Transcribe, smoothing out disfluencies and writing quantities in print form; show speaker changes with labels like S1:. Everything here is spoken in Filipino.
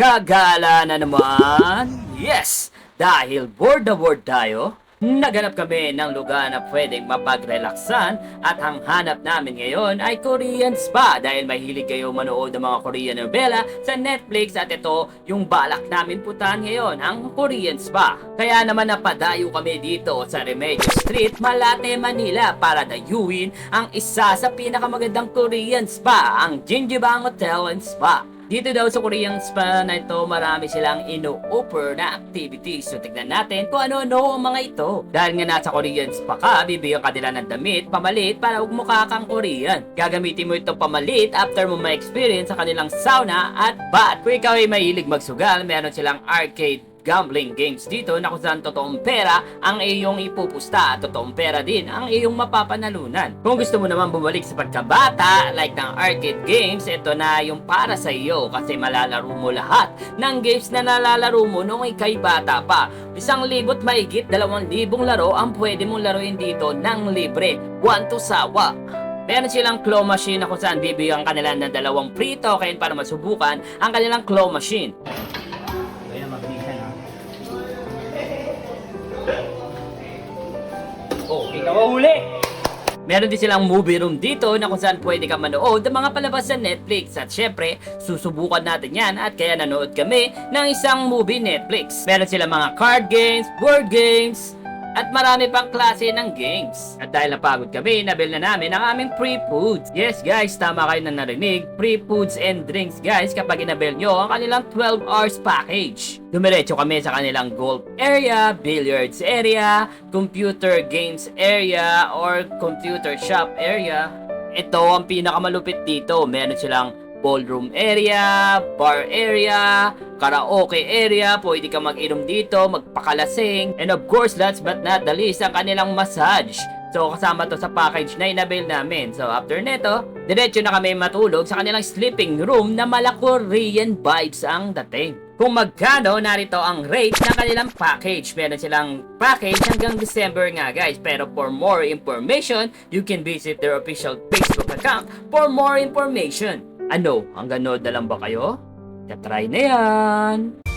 S1: Gagala na naman! Yes! Dahil bored na bored tayo, naghanap kami ng lugar na pwedeng mapagrelaksan at ang hanap namin ngayon ay Korean Spa dahil mahilig kayo manood ng mga Korean novela sa Netflix at ito yung balak namin puntahan ngayon, ang Korean Spa. Kaya naman napadayo kami dito sa Remedios Street, Malate, Manila para dayuin ang isa sa pinakamagandang Korean Spa, ang Jinjibang Hotel and Spa. Dito daw sa Korean Spa na ito, marami silang ino-offer na activities. So tignan natin kung ano-ano ang mga ito. Dahil nga nasa Korean Spa ka, bibigyan ka nila ng damit, pamalit para huwag mukha kang Korean. Gagamitin mo itong pamalit after mo ma-experience sa kanilang sauna at bath. Kung ikaw ay mahilig magsugal, meron silang arcade gambling games dito na kung saan totoong pera ang iyong ipupusta at totoong pera din ang iyong mapapanalunan. Kung gusto mo naman bumalik sa pagkabata like ng arcade games, ito na yung para sa iyo kasi malalaro mo lahat ng games na nalalaro mo nung ikay bata pa. 1,000 mahigit 2,000 laro ang pwede mong laruin dito ng libre. One to sawa. Meron silang claw machine na kung saan bibigyan kanila ng 2 free token para masubukan ang kanilang claw machine. Oh, ikaw uli! Meron din silang movie room dito na kung saan pwede ka manood ng mga palabas sa Netflix. At syempre, susubukan natin yan at kaya nanood kami ng isang movie Netflix. Meron silang mga card games, board games, at marami pang klase ng games. At dahil napagod kami, nabil na namin ang aming free foods. Yes guys, tama kayo na narinig. Free foods and drinks guys kapag inabil nyo ang kanilang 12 hours package. Dumiretso kami sa kanilang golf area, billiards area, computer games area, or computer shop area. Ito ang pinakamalupit dito. Meron silang ballroom area, bar area, karaoke area, pwede ka mag-inom dito, magpakalasing, and of course, last but not the least, ang kanilang massage. So, kasama to sa package na inabil namin. So, after neto, diretso na kami matulog sa kanilang sleeping room na mala Korean vibes ang dating. Kung magkano, narito ang rate ng kanilang package. Meron silang package hanggang December nga guys. Pero for more information, you can visit their official Facebook account for more information. Ano, hanggang nood na lang ba kayo? Try na yan!